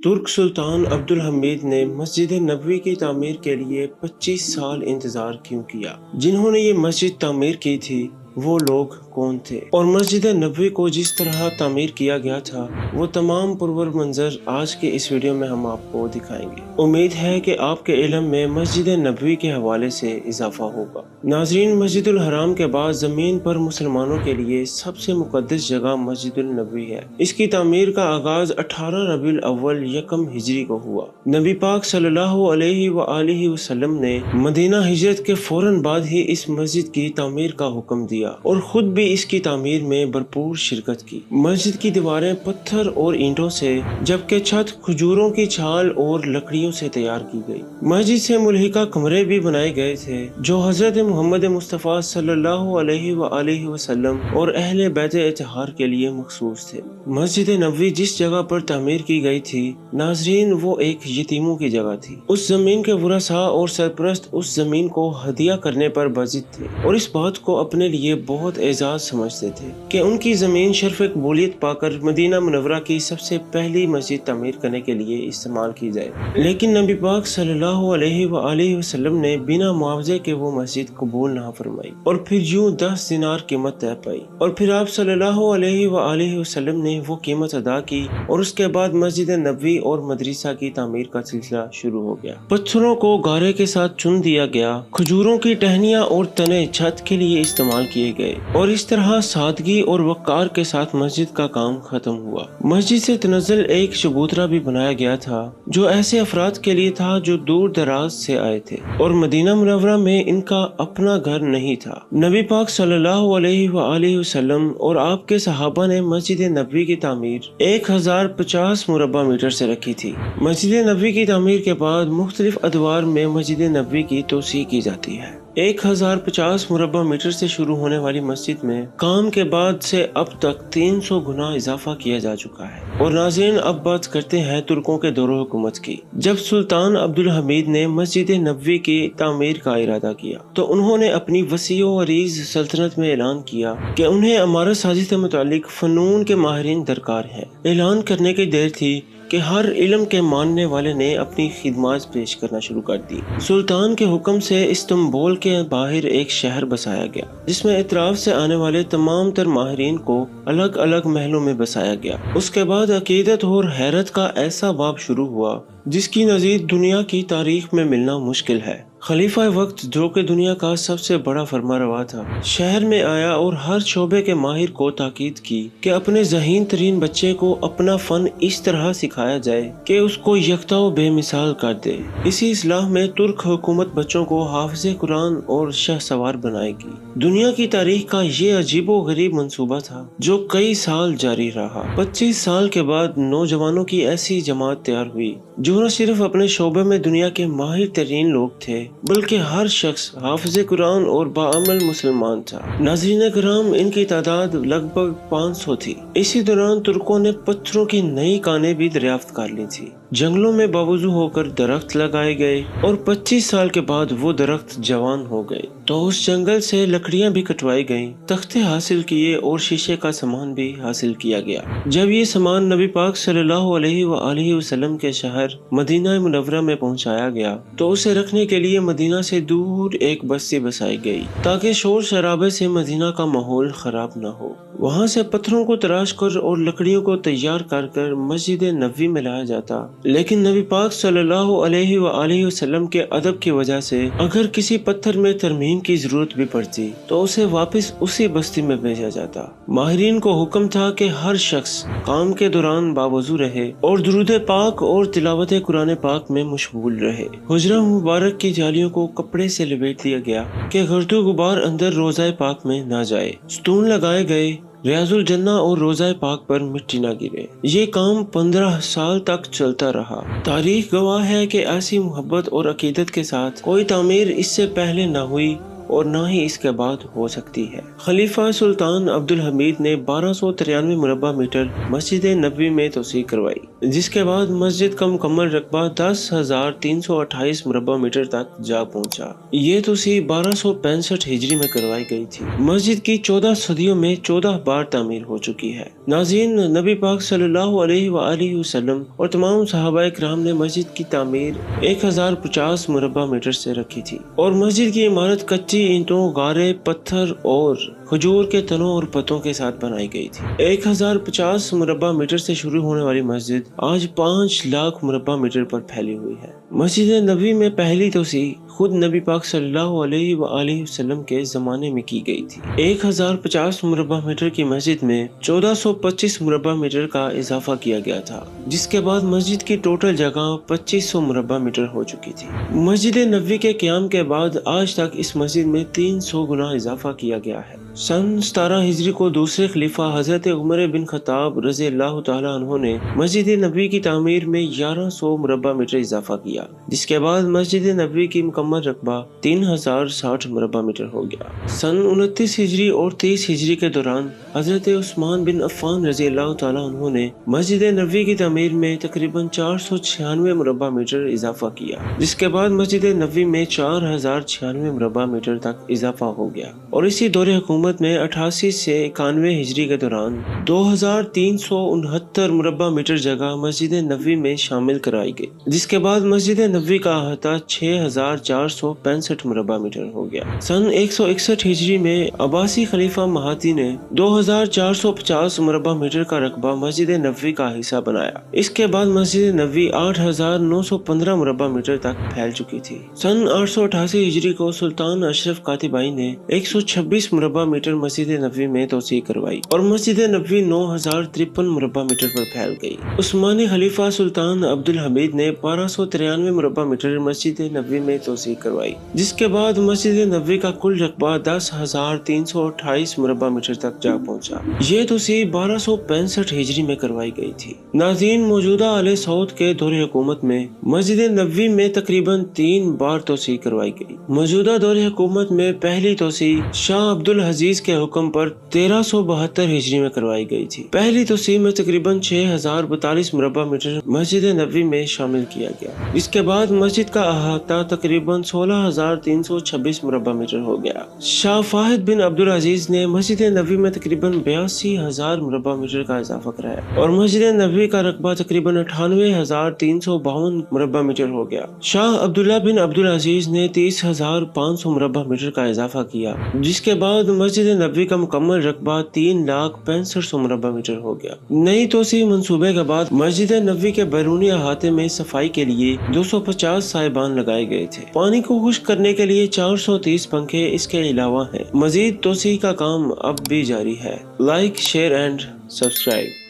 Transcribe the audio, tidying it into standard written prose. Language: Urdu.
ترک سلطان عبدالحمید نے مسجد نبوی کی تعمیر کے لیے 25 سال انتظار کیوں کیا؟ جنہوں نے یہ مسجد تعمیر کی تھی وہ لوگ کون تھے اور مسجد نبوی کو جس طرح تعمیر کیا گیا تھا وہ تمام پرور منظر آج کے اس ویڈیو میں ہم آپ کو دکھائیں گے۔ امید ہے کہ آپ کے علم میں مسجد نبوی کے حوالے سے اضافہ ہوگا۔ ناظرین، مسجد الحرام کے بعد زمین پر مسلمانوں کے لیے سب سے مقدس جگہ مسجد النبوی ہے۔ اس کی تعمیر کا آغاز 18 ربیع الاول یکم ہجری کو ہوا۔ نبی پاک صلی اللہ علیہ وآلہ وسلم نے مدینہ ہجرت کے فوراً بعد ہی اس مسجد کی تعمیر کا حکم دیا اور خود بھی اس کی تعمیر میں بھرپور شرکت کی۔ مسجد کی دیواریں پتھر اور اینٹوں سے جبکہ چھت کھجوروں کی چھال اور لکڑیوں سے تیار کی گئی۔ مسجد سے ملحقہ کمرے بھی بنائے گئے تھے جو حضرت محمد مصطفیٰ صلی اللہ علیہ وآلہ وسلم اور اہل بیت اطہار کے لیے مخصوص تھے۔ مسجد نبوی جس جگہ پر تعمیر کی گئی تھی ناظرین وہ ایک یتیموں کی جگہ تھی۔ اس زمین کے ورثاء اور سرپرست اس زمین کو ہدیہ کرنے پر بضد تھے اور اس بات کو اپنے لیے بہت اعزاز سمجھتے تھے کہ ان کی زمین شرف قبولیت پا کر مدینہ منورہ کی سب سے پہلی مسجد تعمیر کرنے کے لیے استعمال کی جائے، لیکن نبی پاک صلی اللہ علیہ وآلہ وسلم نے بنا معاوضے کے وہ مسجد قبول نہ فرمائی اور پھر یوں 10 دینار قیمت طے پائی اور پھر آپ صلی اللہ علیہ وآلہ وسلم نے وہ قیمت ادا کی اور اس کے بعد مسجد نبوی اور مدرسہ کی تعمیر کا سلسلہ شروع ہو گیا۔ پتھروں کو گارے کے ساتھ چن دیا گیا، کھجوروں کی ٹہنیاں اور تنے چھت کے لیے استعمال کیے گئے اور اس طرح سادگی اور وقار کے ساتھ مسجد کا کام ختم ہوا۔ مسجد سے تنزل ایک چبوترا بھی بنایا گیا تھا جو ایسے افراد کے لیے تھا جو دور دراز سے آئے تھے اور مدینہ منورہ میں ان کا اپنا گھر نہیں تھا۔ نبی پاک صلی اللہ علیہ وآلہ وسلم اور آپ کے صحابہ نے مسجد نبوی کی تعمیر 1050 مربع میٹر سے رکھی تھی۔ مسجد نبوی کی تعمیر کے بعد مختلف ادوار میں مسجد نبوی کی توسیع کی جاتی ہے۔ 1050 مربع میٹر سے شروع ہونے والی مسجد میں کام کے بعد سے اب تک 300 گنا اضافہ کیا جا چکا ہے۔ اور ناظرین، اب بات کرتے ہیں ترکوں کے دور حکومت کی۔ جب سلطان عبدالحمید نے مسجد نبوی کی تعمیر کا ارادہ کیا تو انہوں نے اپنی وسیع و عریض سلطنت میں اعلان کیا کہ انہیں عمارت سازی سے متعلق فنون کے ماہرین درکار ہیں۔ اعلان کرنے کی دیر تھی کہ ہر علم کے ماننے والے نے اپنی خدمات پیش کرنا شروع کر دی۔ سلطان کے حکم سے استنبول کے باہر ایک شہر بسایا گیا جس میں اطراف سے آنے والے تمام تر ماہرین کو الگ الگ محلوں میں بسایا گیا۔ اس کے بعد عقیدت اور حیرت کا ایسا باب شروع ہوا جس کی نظیر دنیا کی تاریخ میں ملنا مشکل ہے۔ خلیفہ وقت جو کہ دنیا کا سب سے بڑا فرما روا تھا شہر میں آیا اور ہر شعبے کے ماہر کو تاکید کی کہ اپنے ذہین ترین بچے کو اپنا فن اس طرح سکھایا جائے کہ اس کو یکتا و بے مثال کر دے۔ اسی اصلاح میں ترک حکومت بچوں کو حافظ قرآن اور شہ سوار بنائے گی۔ دنیا کی تاریخ کا یہ عجیب و غریب منصوبہ تھا جو کئی سال جاری رہا۔ 25 سال کے بعد نوجوانوں کی ایسی جماعت تیار ہوئی جو نہ صرف اپنے شعبے میں دنیا کے ماہر ترین لوگ تھے بلکہ ہر شخص حافظ قرآن اور باعمل مسلمان تھا۔ ناظرین کرام، ان کی تعداد لگ بھگ 500 تھی۔ اسی دوران ترکوں نے پتھروں کی نئی کانیں بھی دریافت کر لی تھی۔ جنگلوں میں باوضو ہو کر درخت لگائے گئے اور 25 سال کے بعد وہ درخت جوان ہو گئے تو اس جنگل سے لکڑیاں بھی کٹوائی گئیں، تختے حاصل کیے اور شیشے کا سامان بھی حاصل کیا گیا۔ جب یہ سامان نبی پاک صلی اللہ علیہ وآلہ وسلم کے شہر مدینہ منورہ میں پہنچایا گیا تو اسے رکھنے کے لیے مدینہ سے دور ایک بستی بسائی گئی تاکہ شور شرابے سے مدینہ کا ماحول خراب نہ ہو۔ وہاں سے پتھروں کو تراش کر اور لکڑیوں کو تیار کر مسجد نبوی میں لایا جاتا، لیکن نبی پاک صلی اللہ علیہ وآلہ وسلم کے ادب کی وجہ سے اگر کسی پتھر میں ترمیم کی ضرورت بھی پڑتی تو اسے واپس اسی بستی میں بھیجا جاتا۔ ماہرین کو حکم تھا کہ ہر شخص کام کے دوران باوضو رہے اور درود پاک اور تلاوت قرآن پاک میں مشغول رہے۔ حجرہ مبارک کی جالیوں کو کپڑے سے لپیٹ دیا گیا کہ گرد و غبار اندر روضہ پاک میں نہ جائے۔ ستون لگائے گئے، ریاض الجنہ اور روضہ پاک پر مٹی نہ گرے۔ یہ کام 15 سال تک چلتا رہا۔ تاریخ گواہ ہے کہ ایسی محبت اور عقیدت کے ساتھ کوئی تعمیر اس سے پہلے نہ ہوئی اور نہ ہی اس کے بعد ہو سکتی ہے۔ خلیفہ سلطان عبدالحمید نے 1293 مربع میٹر مسجد نبوی میں توسیع کروائی، جس کے بعد مسجد کا مکمل رقبہ 10,328 مربع میٹر تک جا پہنچا۔ یہ توسیع 1265 ہجری میں کروائی گئی تھی۔ مسجد کی 14 صدیوں میں 14 بار تعمیر ہو چکی ہے۔ ناظرین، نبی پاک صلی اللہ علیہ وآلہ وسلم اور تمام صحابہ کرام نے مسجد کی تعمیر 1050 مربع میٹر سے رکھی تھی، اور مسجد کی عمارت کچی اینٹوں، غارے، پتھر اور کھجور کے تنوں اور پتوں کے ساتھ بنائی گئی تھی۔ 1050 مربع میٹر سے شروع ہونے والی مسجد آج 5 لاکھ مربع میٹر پر پھیلی ہوئی ہے۔ مسجد نبوی میں پہلی توسیع خود نبی پاک صلی اللہ علیہ وآلہ وسلم کے زمانے میں کی گئی تھی۔ 1050 مربع میٹر کی مسجد میں 1425 مربع میٹر کا اضافہ کیا گیا تھا، جس کے بعد مسجد کی ٹوٹل جگہ 2500 مربع میٹر ہو چکی تھی۔ مسجد نبوی کے قیام کے بعد آج تک اس مسجد میں 300 گنا اضافہ کیا گیا ہے۔ سن 17 ہجری کو دوسرے خلیفہ حضرت عمر بن خطاب رضی اللہ تعالیٰ عنہ نے مسجد نبوی کی تعمیر میں 1100 مربع میٹر اضافہ کیا، جس کے بعد مسجد نبوی کی مکمل رقبہ 3060 مربع میٹر ہو گیا۔ سن 29 ہجری اور 30 ہجری کے دوران حضرت عثمان بن عفان رضی اللہ تعالیٰ عنہ نے مسجد نبوی کی تعمیر میں تقریباً 496 مربع میٹر اضافہ کیا، جس کے بعد مسجد نبوی میں 4096 مربع میٹر تک اضافہ ہو گیا، اور اسی دور حکومت میں 88 سے 91 ہجری کے دوران 2369 مربع میٹر جگہ مسجد نبوی میں شامل کرائی گئی، جس کے بعد مسجد نبوی کا احاطہ 6465 مربع میٹر ہو گیا۔ سن 161 ہجری میں عباسی خلیفہ مہدی نے 2450 مربع میٹر کا رقبہ مسجد نبوی کا حصہ بنایا۔ اس کے بعد مسجد نبوی 8915 مربع میٹر تک پھیل چکی تھی۔ سن 888 ہجری کو سلطان اشرف قاتبائی نے 126 مربع میٹر مسجد نبوی میں توسیع کروائی، اور مسجد نبوی 9053 مربع میٹر پر پھیل گئی۔ عثمانی خلیفہ سلطان عبدالحمید نے 1293 مربع میٹر مسجد نبوی میں توسیع کروائی، جس کے بعد مسجد نبوی کا کل رقبہ 10,328 مربع میٹر تک جا پہنچا۔ یہ توسیع 1265 ہجری میں کروائی گئی تھی۔ ناظرین، موجودہ آل سعود کے دور حکومت میں مسجد نبوی میں تقریباً 3 بار توسیع کروائی گئی۔ موجودہ دور حکومت میں پہلی توسیع شاہ عبدالعزیز کے حکم پر 1372 ہجری میں کروائی گئی تھی۔ پہلی توسیع میں تقریباً 6042 مربع میٹر مسجد نبوی میں شامل کیا گیا، اس کے بعد مسجد کا احاطہ تقریباً 16326 مربع میٹر ہو گیا۔ شاہ فہد بن عبدالعزیز نے مسجد نبوی میں تقریباً 82,000 مربع میٹر کا اضافہ کرایا، اور مسجد نبوی کا رقبہ تقریباً 98,352 مربع میٹر ہو گیا۔ شاہ عبداللہ بن عبدالعزیز نے 30,500 مربع میٹر کا اضافہ کیا، جس کے بعد مسجد نبوی کا مکمل رقبہ 3,65,000 مربع میٹر ہو گیا۔ نئی توسیع منصوبے کے بعد مسجد نبوی کے بیرونی احاطے میں صفائی کے لیے 250 سائبان لگائے گئے تھے۔ پانی کو خشک کرنے کے لیے 430 پنکھے اس کے علاوہ ہیں۔ مزید توسیع کا کام اب بھی جاری ہے۔ Like, share and subscribe.